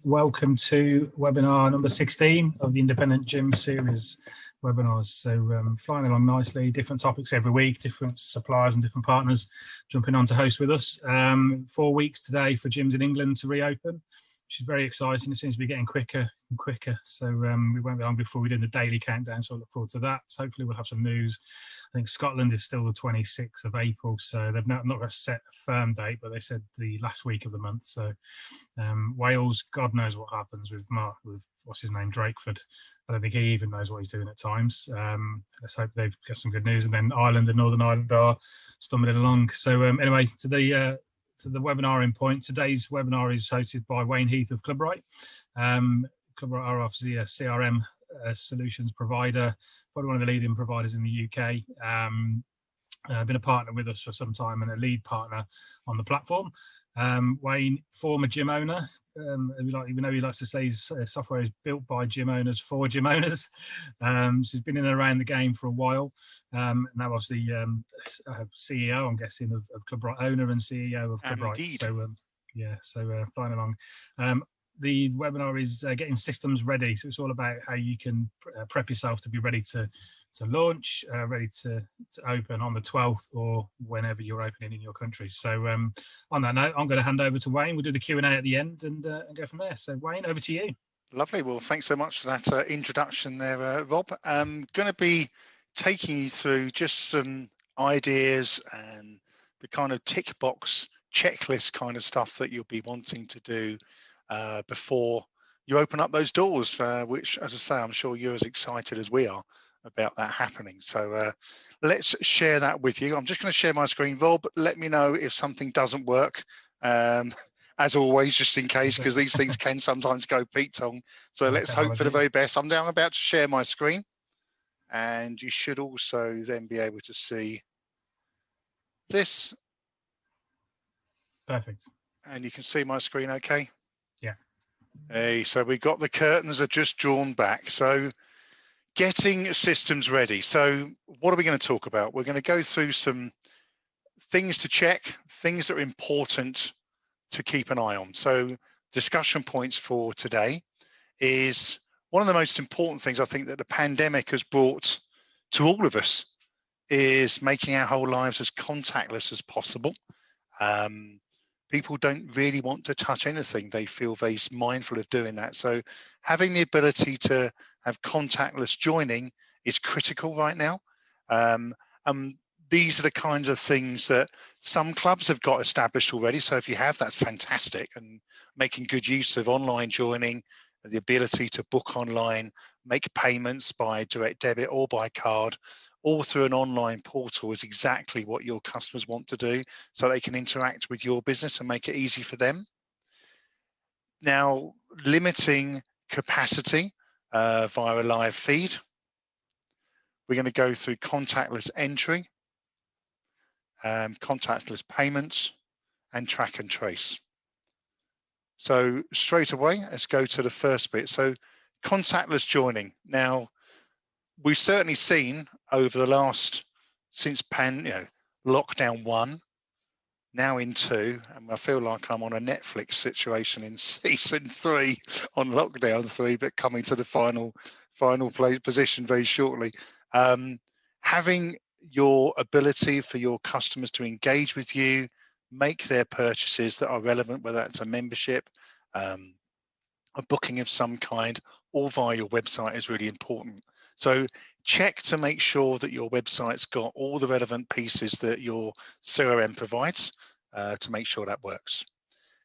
welcome to webinar number 16 of the Independent Gym Series webinars. So flying along nicely, different topics every week, different suppliers and different partners jumping on to host with us. 4 weeks today for gyms in England to reopen, which is very exciting. It seems to be getting quicker and quicker. So we won't be long before we do the daily countdown, so I look forward to that. So hopefully we'll have some news. I think Scotland is still the 26th of April, so they've not got a set firm date, but they said the last week of the month. So Wales, God knows what happens with Mark, with what's his name, Drakeford. I don't think he even knows what he's doing at times. Let's hope they've got some good news. And then Ireland and Northern Ireland are stumbling along. So anyway, to the webinar in point. Today's webinar is hosted by Wayne Heath of Clubright. Clubright are obviously a CRM solutions provider, probably one of the leading providers in the UK. Been a partner with us for some time and a lead partner on the platform. Wayne, former gym owner, even though he likes to say his software is built by gym owners for gym owners. So he's been in and around the game for a while. Now obviously CEO, I'm guessing, of Clubright, owner and CEO of Clubright. Indeed. So flying along. The webinar is getting systems ready. So it's all about how you can prep yourself to be ready to launch, ready to open on the 12th or whenever you're opening in your country. So on that note, I'm going to hand over to Wayne. We'll do the Q&A at the end and go from there. So Wayne, over to you. Lovely. Well, thanks so much for that introduction there, Rob. I'm going to be taking you through just some ideas and the kind of tick box checklist kind of stuff that you'll be wanting to do before you open up those doors, which, as I say, I'm sure you're as excited as we are about that happening. So let's share that with you. I'm just going to share my screen. Rob, let me know if something doesn't work, as always, just in case, because these things can sometimes go Pete-tong. So let's hope for the very best. I'm now about to share my screen, and you should also then be able to see this. Perfect. And you can see my screen okay? Yeah. Hey, so we got the curtains are just drawn back. So getting systems ready. So what are we going to talk about? We're going to go through some things to check, things that are important to keep an eye on. So discussion points for today is one of the most important things I think that the pandemic has brought to all of us is making our whole lives as contactless as possible. People don't really want to touch anything. They feel very mindful of doing that. So having the ability to have contactless joining is critical right now. These are the kinds of things that some clubs have got established already. So if you have, that's fantastic, and making good use of online joining, the ability to book online, make payments by direct debit or by card, all through an online portal is exactly what your customers want to do, so they can interact with your business and make it easy for them. Now, limiting capacity via a live feed. We're going to go through contactless entry, contactless payments, and track and trace. So straight away, let's go to the first bit. So contactless joining. Now, we've certainly seen over the last, since lockdown 1, now in 2, and I feel like I'm on a Netflix situation in season 3 on lockdown 3, but coming to the final position very shortly. Having your ability for your customers to engage with you, make their purchases that are relevant, whether that's a membership, a booking of some kind, or via your website is really important. So check to make sure that your website's got all the relevant pieces that your CRM provides to make sure that works.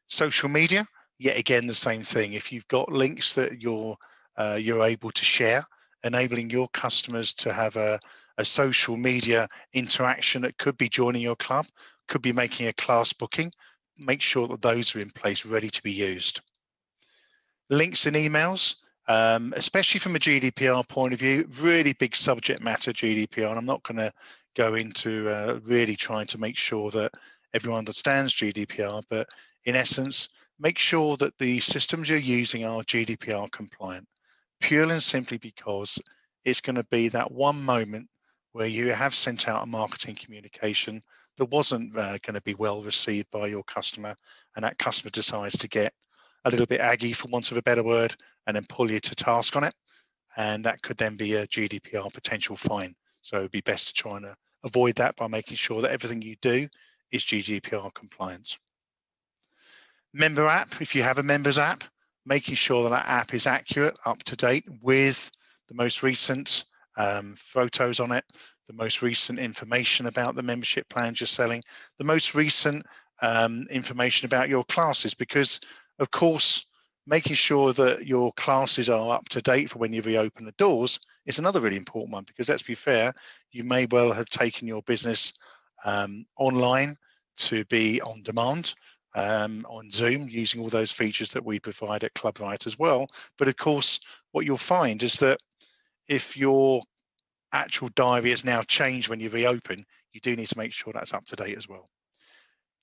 Social media, yet again, the same thing. If you've got links that you're able to share, enabling your customers to have a social media interaction that could be joining your club, could be making a class booking, make sure that those are in place, ready to be used. Links and emails, especially from a GDPR point of view, really big subject matter, GDPR, and I'm not going to go into really trying to make sure that everyone understands GDPR, but in essence, make sure that the systems you're using are GDPR compliant, purely and simply because it's going to be that one moment where you have sent out a marketing communication that wasn't going to be well received by your customer, and that customer decides to get a little bit aggy, for want of a better word, and then pull you to task on it. And that could then be a GDPR potential fine. So it'd be best to try and avoid that by making sure that everything you do is GDPR compliant. Member app, if you have a members app, making sure that that app is accurate, up to date with the most recent photos on it, the most recent information about the membership plans you're selling, the most recent information about your classes, because of course, making sure that your classes are up to date for when you reopen the doors is another really important one, because let's be fair, you may well have taken your business online to be on demand on Zoom, using all those features that we provide at Clubright as well. But of course, what you'll find is that if your actual diary has now changed when you reopen, you do need to make sure that's up to date as well.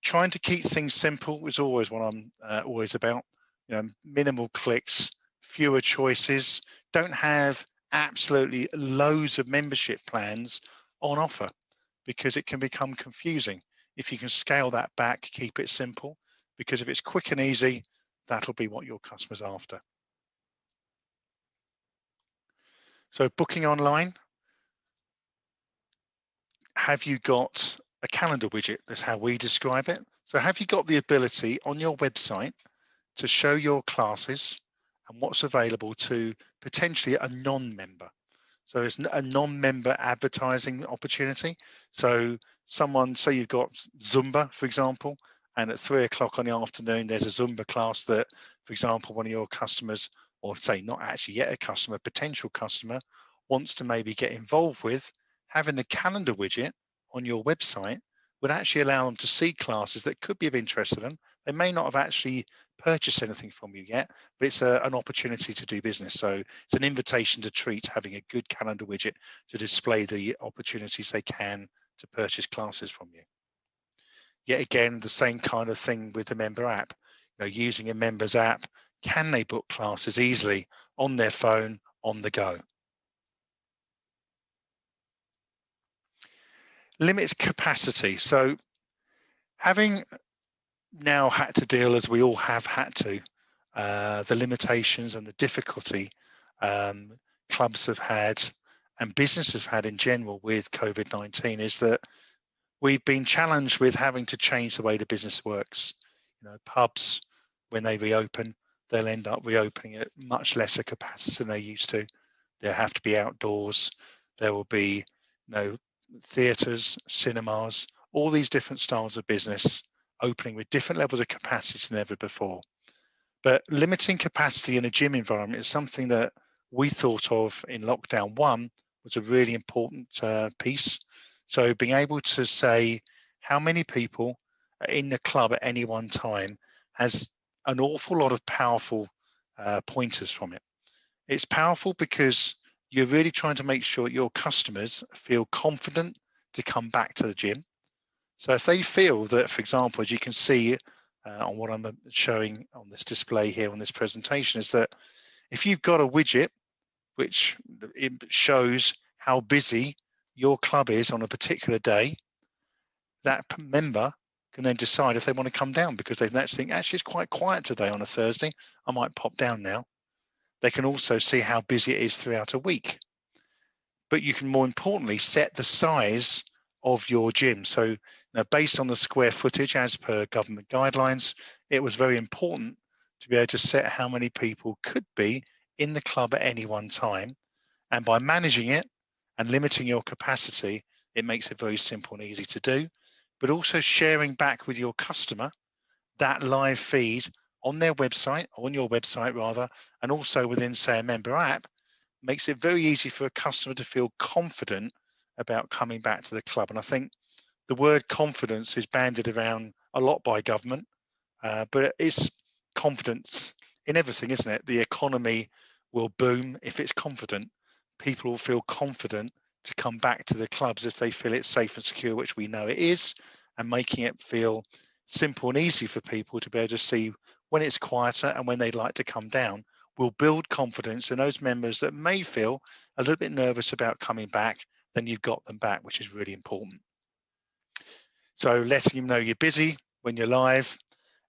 Trying to keep things simple is always what I'm always about. You know, minimal clicks, fewer choices. Don't have absolutely loads of membership plans on offer, because it can become confusing. If you can scale that back, keep it simple, because if it's quick and easy, that'll be what your customer's after. So booking online, have you got a calendar widget? That's how we describe it. So have you got the ability on your website to show your classes and what's available to potentially a non-member? So it's a non-member advertising opportunity. So someone, say you've got Zumba, for example, and at 3 o'clock on the afternoon, there's a Zumba class that, for example, one of your customers, or say not actually yet a customer, potential customer, wants to maybe get involved with. Having the calendar widget on your website would actually allow them to see classes that could be of interest to them. They may not have actually purchased anything from you yet, but it's an opportunity to do business. So it's an invitation to treat, having a good calendar widget to display the opportunities they can to purchase classes from you. Yet again, the same kind of thing with the member app. You know, using a members app, can they book classes easily on their phone, on the go? Limits capacity. So having now had to deal, as we all have had to, the limitations and the difficulty clubs have had and businesses have had in general with COVID-19, is that we've been challenged with having to change the way the business works. You know, pubs, when they reopen, they'll end up reopening at much lesser capacity than they used to. They'll have to be outdoors. There will be, you know, theatres, cinemas, all these different styles of business opening with different levels of capacity than ever before. But limiting capacity in a gym environment is something that we thought of in lockdown 1 was a really important piece. So being able to say how many people are in the club at any one time has an awful lot of powerful pointers from it. It's powerful because you're really trying to make sure your customers feel confident to come back to the gym. So if they feel that, for example, as you can see on what I'm showing on this display here on this presentation, is that if you've got a widget which it shows how busy your club is on a particular day, that member can then decide if they want to come down, because they actually think, actually it's quite quiet today on a Thursday, I might pop down now. They can also see how busy it is throughout a week. But you can more importantly set the size of your gym. So now, based on the square footage as per government guidelines, it was very important to be able to set how many people could be in the club at any one time. And by managing it and limiting your capacity, it makes it very simple and easy to do. But also sharing back with your customer that live feed on their website, on your website rather, and also within, say, a member app, makes it very easy for a customer to feel confident about coming back to the club. And I think the word confidence is bandied around a lot by government, but it's confidence in everything, isn't it? The economy will boom if it's confident. People will feel confident to come back to the clubs if they feel it's safe and secure, which we know it is, and making it feel simple and easy for people to be able to see when it's quieter and when they'd like to come down will build confidence in those members that may feel a little bit nervous about coming back. Then you've got them back, which is really important. So letting them know you're busy when you're live,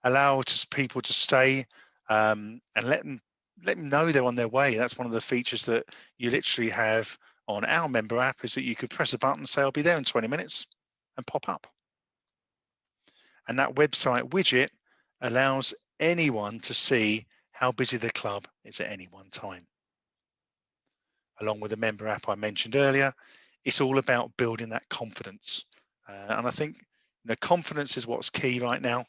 allow people to stay and let them know they're on their way. That's one of the features that you literally have on our member app, is that you could press a button and say, I'll be there in 20 minutes, and pop up. And that website widget allows anyone to see how busy the club is at any one time. Along with the member app I mentioned earlier, it's all about building that confidence. And I think confidence is what's key right now.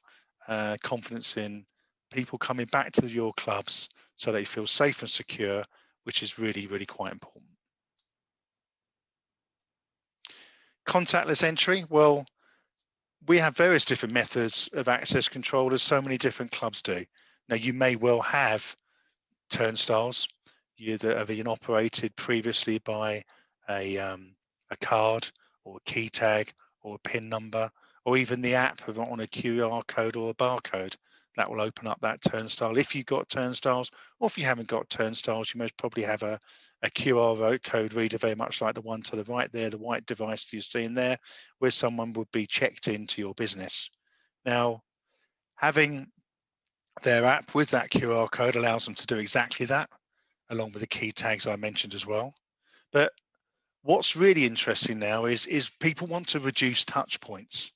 Confidence in people coming back to your clubs so they feel safe and secure, which is really, really quite important. Contactless entry. Well, we have various different methods of access control, as so many different clubs do. Now, you may well have turnstiles that have been operated previously by a card or a key tag or a PIN number, or even the app on a QR code or a barcode that will open up that turnstile. If you've got turnstiles, or if you haven't got turnstiles, you most probably have a QR code reader, very much like the one to the right there, the white device that you're seeing there, where someone would be checked into your business. Now, having their app with that QR code allows them to do exactly that, along with the key tags I mentioned as well. But what's really interesting now is people want to reduce touch points.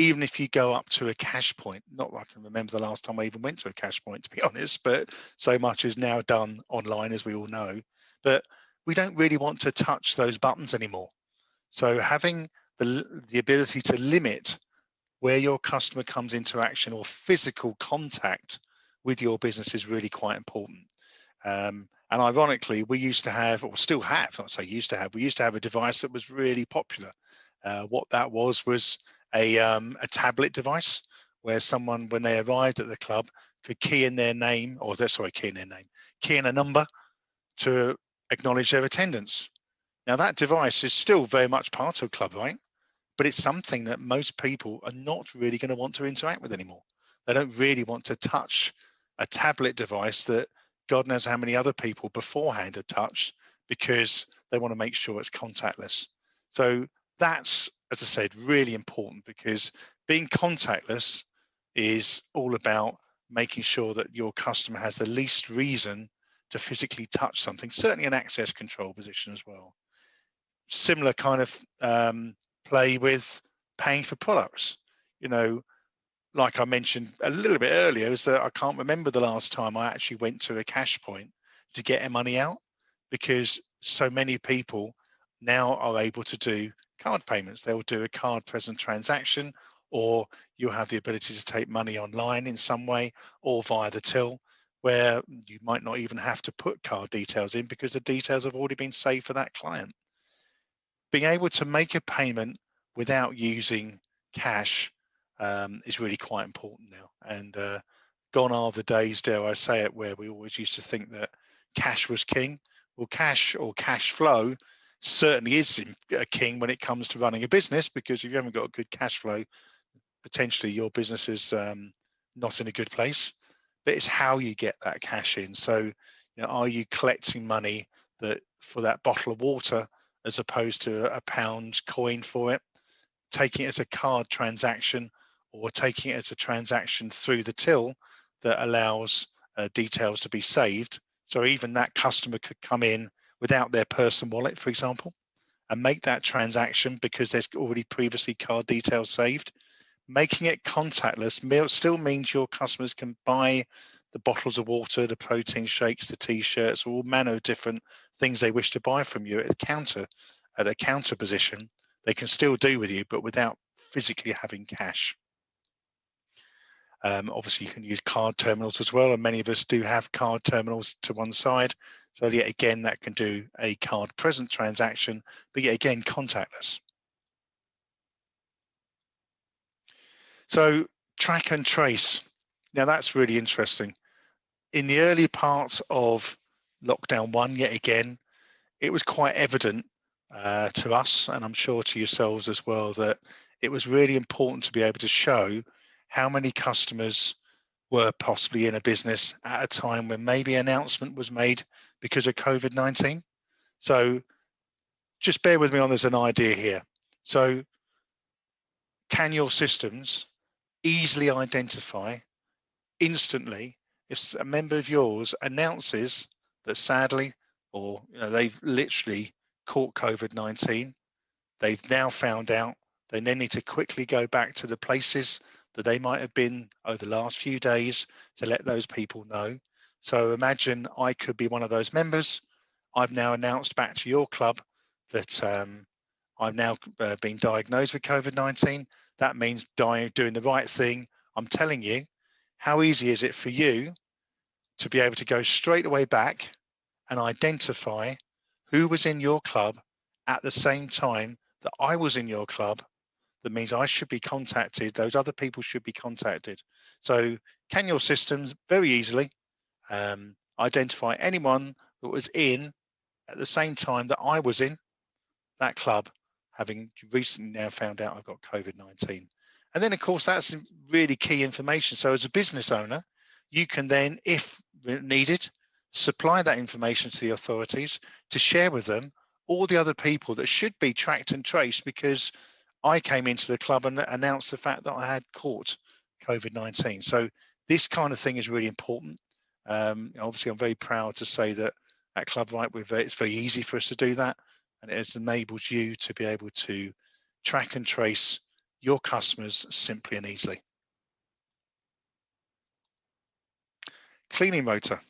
Even if you go up to a cash point, not that I can remember the last time I even went to a cash point, to be honest, but so much is now done online, as we all know. But we don't really want to touch those buttons anymore. So having the ability to limit where your customer comes into action or physical contact with your business is really quite important. And ironically, we used to have, or still have, not say used to have, we used to have a device that was really popular. What that was a tablet device, where someone, when they arrived at the club, could key in their name, key in a number to acknowledge their attendance. Now, that device is still very much part of Clubright, but it's something that most people are not really going to want to interact with anymore. They don't really want to touch a tablet device that God knows how many other people beforehand have touched, because they want to make sure it's contactless. So that's, as I said, really important, because being contactless is all about making sure that your customer has the least reason to physically touch something, certainly an access control position as well. Similar kind of play with paying for products. Like I mentioned a little bit earlier, is that I can't remember the last time I actually went to a cash point to get money out, because so many people now are able to do card payments. They'll do a card present transaction, or you'll have the ability to take money online in some way, or via the till, where you might not even have to put card details in, because the details have already been saved for that client. Being able to make a payment without using cash is really quite important now. And gone are the days, dare I say it, where we always used to think that cash was king. Well, cash or cash flow certainly is a king when it comes to running a business, because if you haven't got a good cash flow, potentially your business is not in a good place. But it's how you get that cash in. So, are you collecting money for that bottle of water, as opposed to a pound coin for it, taking it as a card transaction, or taking it as a transaction through the till that allows details to be saved. So even that customer could come in without their person wallet, for example, and make that transaction because there's already previously card details saved. Making it contactless still means your customers can buy the bottles of water, the protein shakes, the t-shirts, all manner of different things they wish to buy from you at a counter position. They can still do with you, but without physically having cash. Obviously, you can use card terminals as well, and many of us do have card terminals to one side. So yet again, that can do a card present transaction, but yet again, contactless. So track and trace. Now that's really interesting. In the early parts of lockdown 1, yet again, it was quite evident to us, and I'm sure to yourselves as well, that it was really important to be able to show how many customers were possibly in a business at a time when maybe an announcement was made because of COVID-19. So just bear with me on, there's an idea here. So can your systems easily identify instantly if a member of yours announces that sadly, or they've literally caught COVID-19, they've now found out, they then need to quickly go back to the places that they might have been over the last few days to let those people know. So imagine I could be one of those members. I've now announced back to your club that I've now been diagnosed with COVID-19. That means doing the right thing. I'm telling you, how easy is it for you to be able to go straight away back and identify who was in your club at the same time that I was in your club? That means I should be contacted. Those other people should be contacted. So can your systems very easily identify anyone that was in at the same time that I was in that club, having recently now found out I've got COVID-19. And then, of course, that's really key information. So as a business owner, you can then, if needed, supply that information to the authorities to share with them all the other people that should be tracked and traced, because I came into the club and announced the fact that I had caught COVID-19. So this kind of thing is really important. Obviously, I'm very proud to say that at Clubright, it's very easy for us to do that, and it enables you to be able to track and trace your customers simply and easily. Cleaning motor.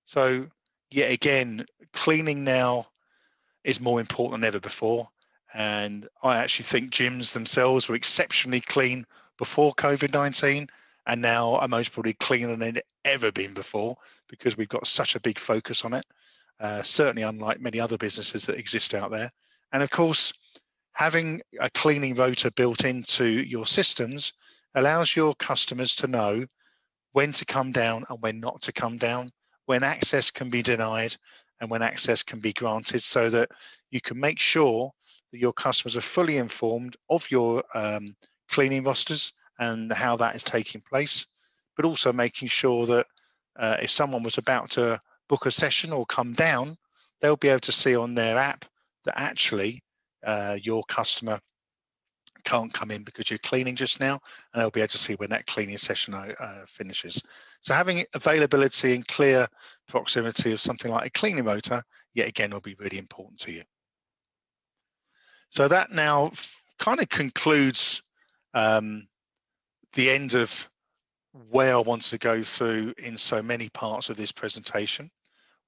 So yet again, cleaning now is more important than ever before. And I actually think gyms themselves were exceptionally clean before COVID-19, and now are most probably cleaner than they'd ever been before, because we've got such a big focus on it. Certainly unlike many other businesses that exist out there. And of course, having a cleaning rotor built into your systems allows your customers to know when to come down and when not to come down, when access can be denied and when access can be granted, so that you can make sure that your customers are fully informed of your cleaning rosters and how that is taking place, but also making sure that if someone was about to book a session or come down, they'll be able to see on their app that actually your customer can't come in because you're cleaning just now, and they'll be able to see when that cleaning session finishes. So having availability and clear proximity of something like a cleaning motor, yet again, will be really important to you. So that now kind of concludes the end of where I wanted to go through in so many parts of this presentation.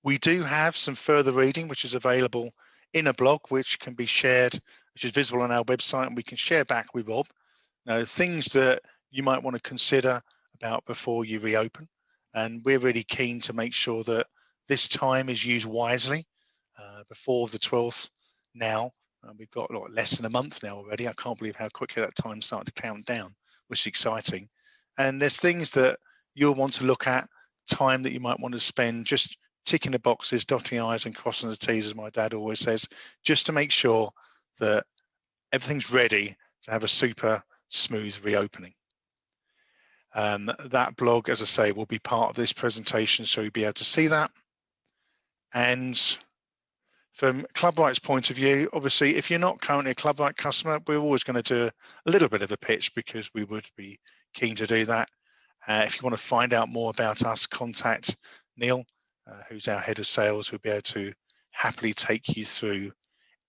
We do have some further reading, which is available in a blog, which can be shared, which is visible on our website, and we can share back with Rob. Things that you might want to consider about before you reopen. And we're really keen to make sure that this time is used wisely before the 12th now. We've got less than a month now already. I can't believe how quickly that time started to count down, which is exciting. And there's things that you'll want to look at, time that you might want to spend just ticking the boxes, dotting I's and crossing the T's, as my dad always says, just to make sure that everything's ready to have a super smooth reopening. That blog, as I say, will be part of this presentation, so you'll be able to see that. And from Clubright's point of view, obviously, if you're not currently a Clubright customer, we're always going to do a little bit of a pitch, because we would be keen to do that. If you want to find out more about us, contact Neil, who's our head of sales, who'll be able to happily take you through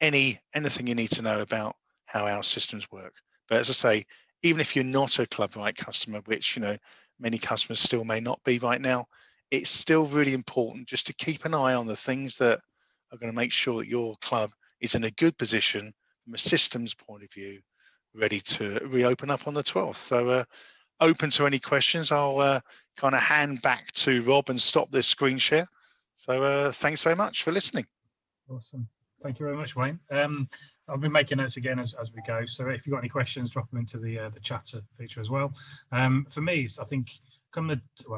anything you need to know about how our systems work. But as I say, even if you're not a Clubright customer, which many customers still may not be right now, it's still really important just to keep an eye on the things that are going to make sure that your club is in a good position from a systems point of view, ready to reopen up on the 12th. So open to any questions. I'll kind of hand back to Rob and stop this screen share. So thanks very much for listening. Awesome. Thank you very much, Wayne. I'll be making notes again as we go. So if you've got any questions, drop them into the chatter feature as well. For me, I think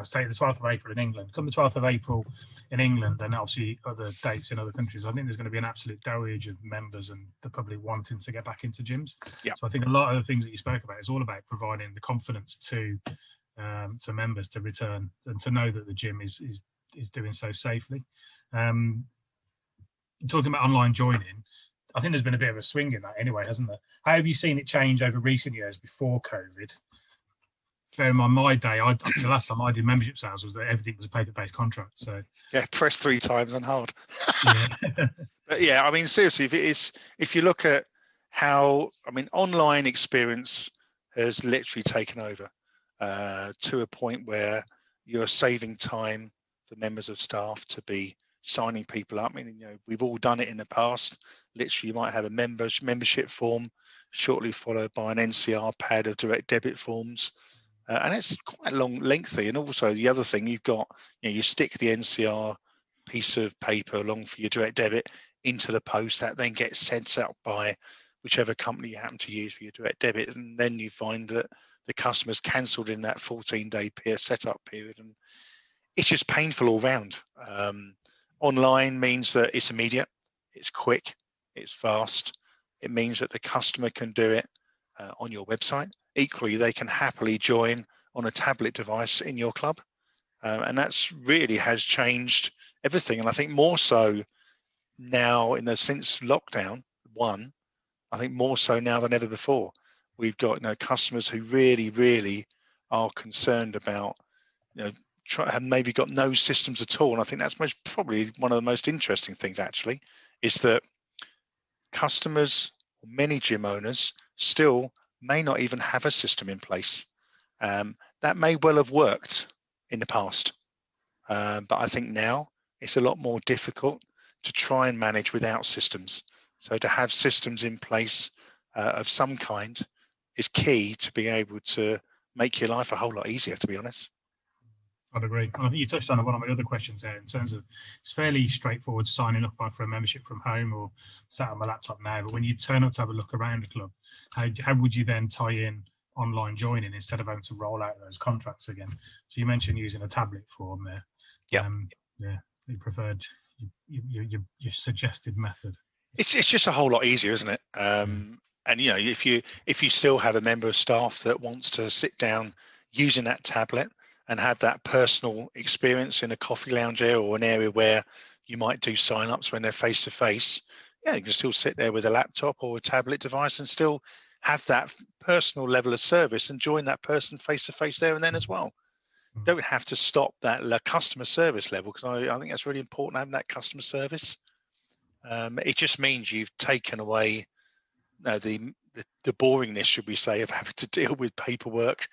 say the 12th of April in England, come the 12th of April in England, and obviously other dates in other countries, I think there's going to be an absolute deluge of members and the public wanting to get back into gyms. Yeah. So I think a lot of the things that you spoke about is all about providing the confidence to members to return and to know that the gym is doing so safely. Talking about online joining, I think there's been a bit of a swing in that anyway, hasn't there? How have you seen it change over recent years before COVID? bear in mind my day, I think the last time I did membership sales was that everything was a paper-based contract. So yeah, press 3 times and hold. yeah. But yeah, I mean, seriously, if you look at how, I mean, online experience has literally taken over to a point where you're saving time for members of staff to be signing people up. I mean, we've all done it in the past. Literally, you might have a membership form shortly followed by an NCR pad of direct debit forms. And it's quite long, lengthy. And also the other thing you've got, you stick the NCR piece of paper along for your direct debit into the post that then gets sent out by whichever company you happen to use for your direct debit. And then you find that the customer's cancelled in that 14-day setup period. And it's just painful all round. Online means that it's immediate, it's quick, it's fast. It means that the customer can do it on your website. Equally, they can happily join on a tablet device in your club. And that's really has changed everything. And I think more so now since lockdown one, I think more so now than ever before. We've got customers who really are concerned about have maybe got no systems at all. And I think that's probably one of the most interesting things actually is that customers, many gym owners still may not even have a system in place. That may well have worked in the past, but I think now it's a lot more difficult to try and manage without systems. So to have systems in place of some kind is key to being able to make your life a whole lot easier, to be honest. I'd agree. And I think you touched on one of my other questions there in terms of it's fairly straightforward signing up for a membership from home or sat on my laptop now. But when you turn up to have a look around the club, how would you then tie in online joining instead of having to roll out those contracts again? So you mentioned using a tablet form there. Yeah. Yeah. You preferred your suggested method. It's just a whole lot easier, isn't it? And if you still have a member of staff that wants to sit down using that tablet and have that personal experience in a coffee lounge area or an area where you might do sign-ups when they're face-to-face, you can still sit there with a laptop or a tablet device and still have that personal level of service and join that person face-to-face there and then as well. Don't have to stop that customer service level, because I think that's really important, having that customer service. It just means you've taken away the boringness, should we say, of having to deal with paperwork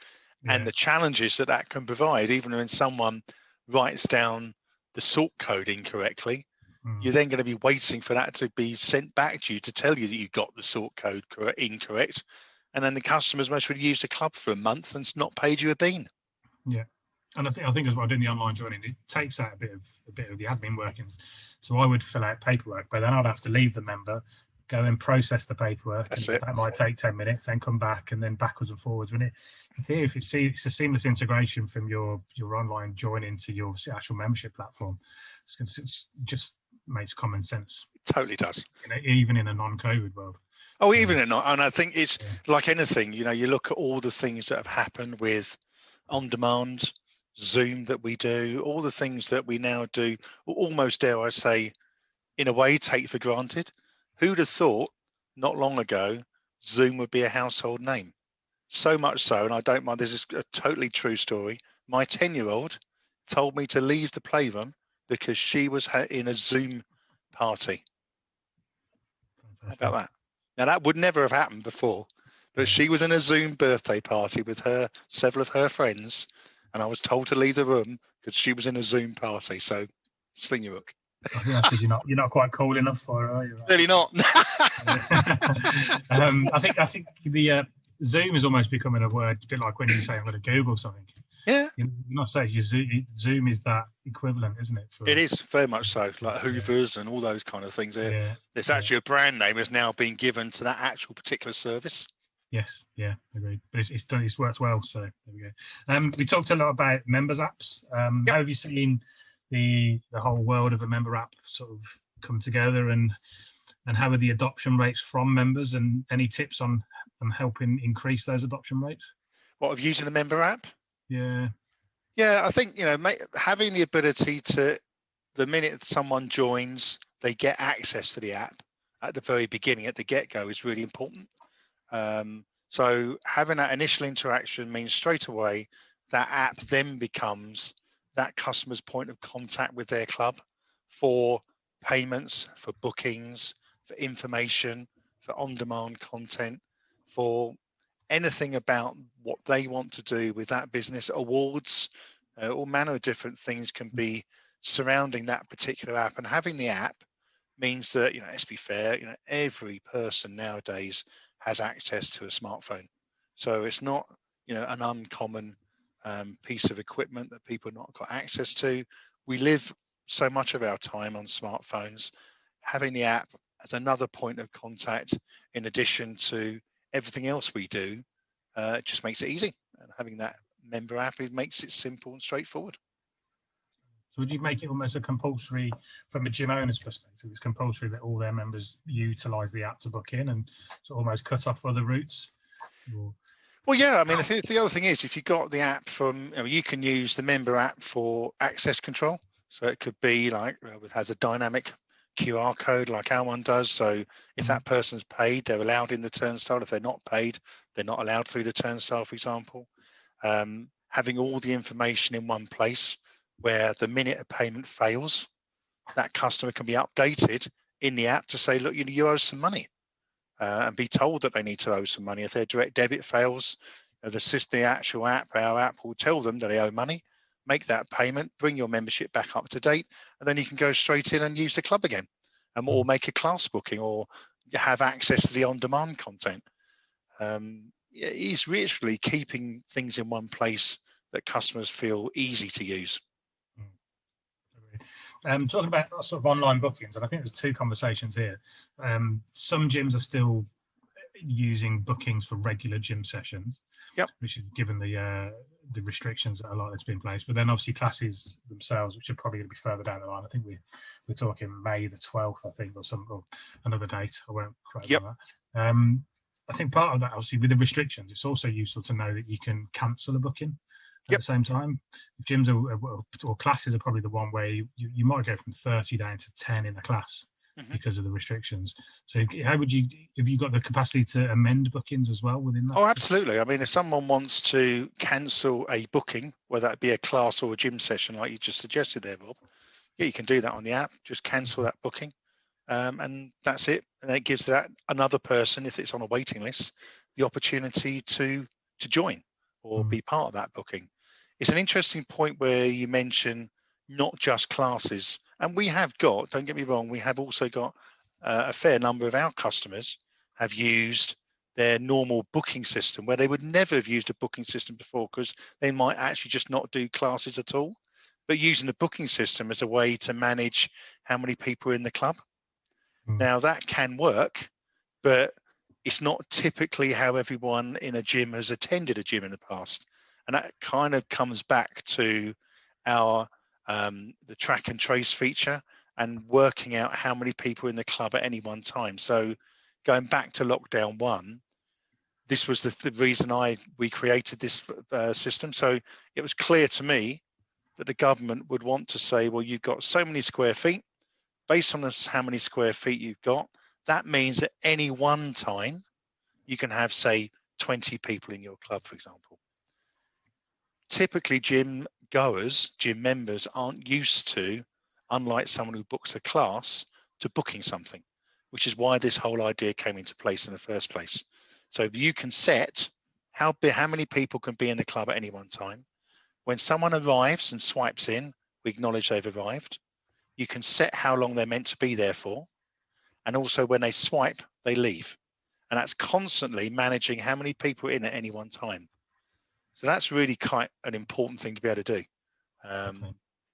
and the challenges that can provide. Even when someone writes down the sort code incorrectly, you're then going to be waiting for that to be sent back to you to tell you that you got the sort code incorrect, and then the customer's most would use the club for a month and not paid you a bean. Yeah. And I think as well, doing the online joining, it takes out a bit of the admin workings. So I would fill out paperwork, but then I'd have to leave the member, go and process the paperwork. That might take 10 minutes, then come back, and then backwards and forwards. If it's a seamless integration from your online joining to your actual membership platform, it just makes common sense. It totally does. Even in a non-COVID world. Oh, even in not, and I think it's like anything. You look at all the things that have happened with on-demand, Zoom that we do, all the things that we now do, almost dare I say, in a way, take for granted. Who'd have thought not long ago Zoom would be a household name? So much so, and I don't mind, this is a totally true story. My 10-year-old told me to leave the playroom because she was in a Zoom party. Fantastic. How about that? Now, that would never have happened before, but she was in a Zoom birthday party with several of her friends, and I was told to leave the room because she was in a Zoom party. So, sling your hook. I think that's because you're not quite cool enough for her, are you? Really not. I think the Zoom is almost becoming a word, a bit like when you say I'm going to Google something. Yeah. You're not saying Zoom is that equivalent, isn't it? It is very much so, like Hoovers and all those kind of things. There's actually a brand name has now been given to that actual particular service. Yes, yeah, agreed. But it's worked well, so there we go. We talked a lot about members apps. How have you seen the whole world of a member app sort of come together, and how are the adoption rates from members, and any tips on helping increase those adoption rates? What, of using a member app? Yeah, I think having the ability to, the minute someone joins, they get access to the app at the very beginning, at the get-go, is really important. So having that initial interaction means straight away that app then becomes that customer's point of contact with their club for payments, for bookings, for information, for on-demand content, for anything about what they want to do with that business, awards, all manner of different things can be surrounding that particular app. And having the app means that, let's be fair, every person nowadays has access to a smartphone. So it's not, an uncommon piece of equipment that people have not got access to. We live so much of our time on smartphones. Having the app as another point of contact, in addition to everything else we do, just makes it easy. And having that member app, it makes it simple and straightforward. So would you make it almost a compulsory, from a gym owner's perspective, it's compulsory that all their members utilise the app to book in and sort of almost cut off other routes? Or... Well, yeah, I mean, the other thing is, if you've got the app you can use the member app for access control. So it could be like, it has a dynamic QR code like our one does. So if that person's paid, they're allowed in the turnstile. If they're not paid, they're not allowed through the turnstile, for example. Having all the information in one place, where the minute a payment fails, that customer can be updated in the app to say, look, you owe some money. And be told that they need to owe some money. If their direct debit fails, the actual app, our app will tell them that they owe money, make that payment, bring your membership back up to date, and then you can go straight in and use the club again, or make a class booking, or have access to the on-demand content. It's literally keeping things in one place that customers feel easy to use. Talking about sort of online bookings, and I think there's two conversations here. Some gyms are still using bookings for regular gym sessions, which is given the restrictions that are likely to be in place. But then obviously classes themselves, which are probably going to be further down the line. I think we're talking May the 12th, I think, or another date. I won't quote on that. I think part of that, obviously, with the restrictions, it's also useful to know that you can cancel a booking at the same time. If gyms or classes are probably the one where you might go from 30 down to 10 in a class because of the restrictions. So how would you, have you got the capacity to amend bookings as well within that? Oh, absolutely. I mean, if someone wants to cancel a booking, whether that be a class or a gym session, like you just suggested there, Bob, you can do that on the app. Just cancel that booking, and that's it. And then it gives that another person, if it's on a waiting list, the opportunity to join or be part of that booking. It's an interesting point where you mention not just classes, and we have got, don't get me wrong, we have also got a fair number of our customers have used their normal booking system where they would never have used a booking system before, because they might actually just not do classes at all, but using the booking system as a way to manage how many people are in the club. Now that can work, but it's not typically how everyone in a gym has attended a gym in the past. And that kind of comes back to our the track and trace feature and working out how many people are in the club at any one time. So going back to lockdown 1, this was the reason we created this system. So it was clear to me that the government would want to say, well, you've got so many square feet. Based on this, how many square feet you've got, that means at any one time you can have, say, 20 people in your club, for example. Typically, gym members aren't used to, unlike someone who books a class, to booking something, which is why this whole idea came into place in the first place. So you can set how many people can be in the club at any one time. When someone arrives and swipes in, we acknowledge they've arrived. You can set how long they're meant to be there for. And also when they swipe, they leave. And that's constantly managing how many people are in at any one time. So that's really quite an important thing to be able to do.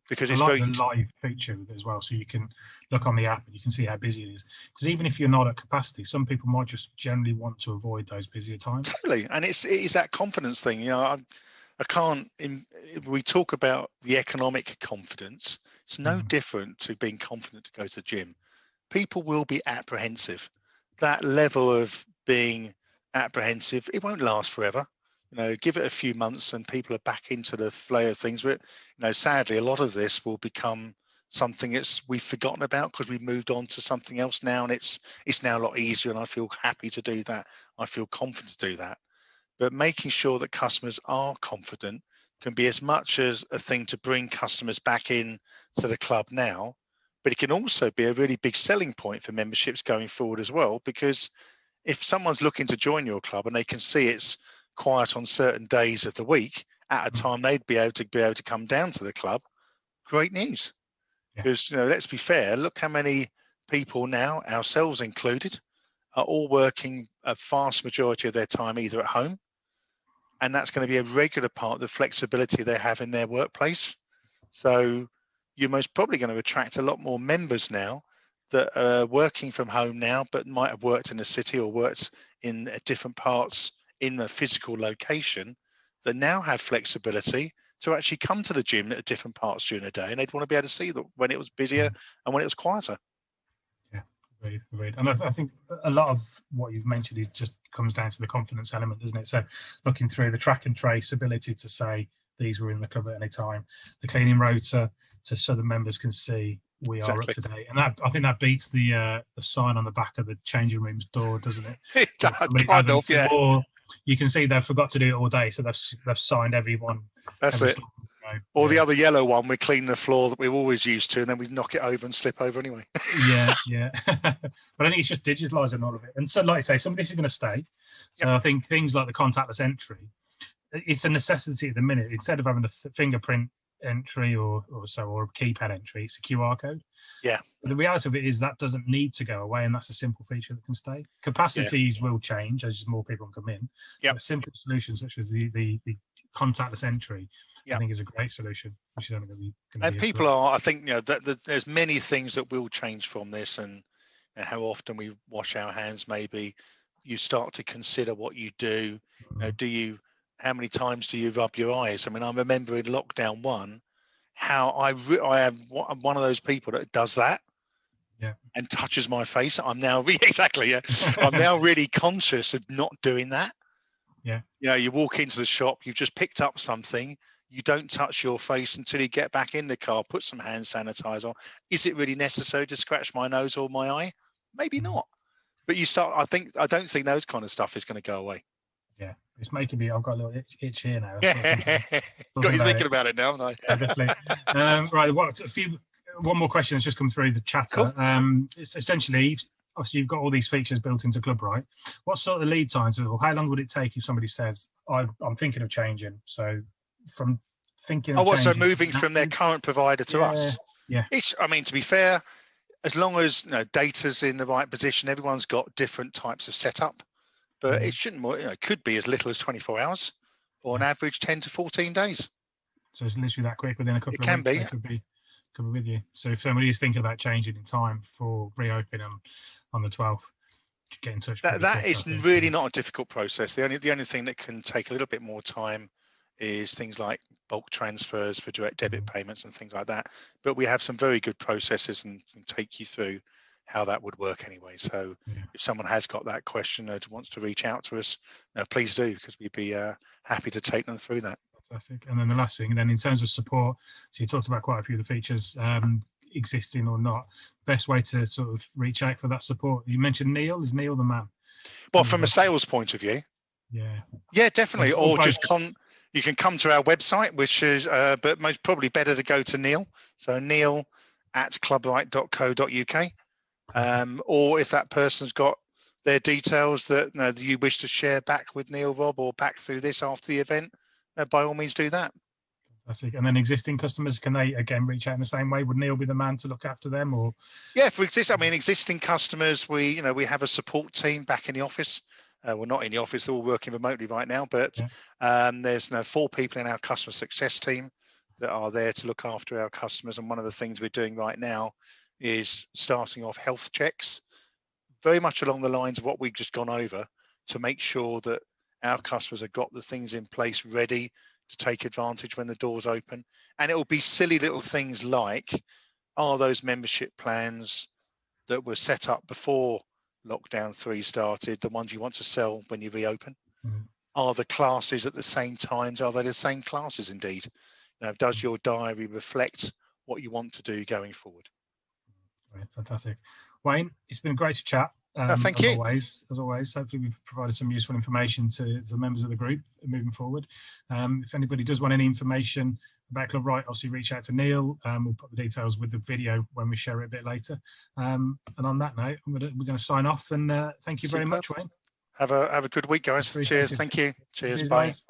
Because it's very... the live feature as well. So you can look on the app and you can see how busy it is. Because even if you're not at capacity, some people might just generally want to avoid those busier times. Totally. And it is that confidence thing. We talk about the economic confidence. It's no different to being confident to go to the gym. People will be apprehensive. That level of being apprehensive, it won't last forever. Give it a few months and people are back into the flow of things. But, sadly, a lot of this will become something we've forgotten about because we've moved on to something else now, and it's now a lot easier, and I feel happy to do that. I feel confident to do that. but making sure that customers are confident can be as much as a thing to bring customers back in to the club now, but it can also be a really big selling point for memberships going forward as well, because if someone's looking to join your club and they can see it's quiet on certain days of the week at a time they'd be able to come down to the club, great news. Because let's be fair, look how many people now, ourselves included, are all working a vast majority of their time either at home, and that's going to be a regular part of the flexibility they have in their workplace. So you're most probably going to attract a lot more members now that are working from home now, but might have worked in the city or worked in different parts in a physical location, that now have flexibility to actually come to the gym at different parts during the day, and they'd want to be able to see that when it was busier and when it was quieter. Agreed. And I think a lot of what you've mentioned, it just comes down to the confidence element, doesn't it? So looking through the track and trace ability to say these were in the club at any time, the cleaning rota so the members can see we are up to date, and that, I think that beats the sign on the back of the changing rooms door, doesn't it? It does, yeah. Or you can see they've forgot to do it all day, so they've signed everyone. That's it. Or the other yellow one, we clean the floor that we're always used to, and then we knock it over and slip over anyway. yeah. But I think it's just digitalising all of it. And so, like I say, some of this is going to stay. So I think things like the contactless entry, it's a necessity at the minute. Instead of having a fingerprint entry or a keypad entry, it's a QR code. Yeah. But the reality of it is that doesn't need to go away, and that's a simple feature that can stay. Capacities will change as more people come in. But simple solutions such as the contactless entry, I think is a great solution. Which is only going to be and people are, I think, that there's many things that will change from this, and how often we wash our hands. Maybe you start to consider what you do. How many times do you rub your eyes? I mean, I remember in lockdown 1, how I am one of those people that does that. And touches my face. I'm now I'm now really conscious of not doing that. You walk into the shop, you've just picked up something, you don't touch your face until you get back in the car, put some hand sanitizer on. Is it really necessary to scratch my nose or my eye? Maybe not. But I don't think those kind of stuff is going to go away. It's making me, I've got a little itch here now. Got you thinking about it now, haven't I? Definitely. Right, one more question has just come through the chatter. Cool. It's essentially, obviously you've got all these features built into Clubright. What sort of lead times, or how long would it take if somebody says, I'm thinking of changing? So from thinking of changing, so moving from their current provider to us? I mean, to be fair, as long as data's in the right position, everyone's got different types of setup, but it shouldn't, it could be as little as 24 hours or on average 10 to 14 days. So it's literally that quick, within a couple of weeks. It could be with you. So if somebody is thinking about changing in time for reopening on the 12th, get in touch. That is really not a difficult process. The only thing that can take a little bit more time is things like bulk transfers for direct debit payments and things like that. But we have some very good processes and can take you through how that would work anyway. So if someone has got that question and wants to reach out to us, please do, because we'd be happy to take them through that. Fantastic. And then the last thing, and then in terms of support, so you talked about quite a few of the features, existing or not, best way to sort of reach out for that support. You mentioned Neil. Is Neil the man? Well, from a sales point of view, definitely. Or just you can come to our website, which is but most probably better to go to Neil. So neil@clubright.co.uk. Or if that person's got their details that you wish to share back with Neil, Rob, or back through this after the event, by all means do that. Fantastic. And then existing customers, can they again reach out in the same way? Would Neil be the man to look after them, or? For existing customers, we have a support team back in the office. We're not in the office; they're all working remotely right now. But there's 4 people in our customer success team that are there to look after our customers. And one of the things we're doing right now is starting off health checks, very much along the lines of what we've just gone over, to make sure that our customers have got the things in place ready to take advantage when the doors open. And it will be silly little things like, are those membership plans that were set up before lockdown 3 started the ones you want to sell when you reopen? Are the classes at the same times? Are they the same classes indeed? Does your diary reflect what you want to do going forward? Fantastic. Wayne, it's been great to chat. Thank you. As always, hopefully we've provided some useful information to the members of the group moving forward. If anybody does want any information about Clubright, obviously reach out to Neil. We'll put the details with the video when we share it a bit later. And on that note, we're going to sign off, and thank you very much, Wayne. Have a good week, guys. Cheers. Thank you. Cheers. Bye. Guys.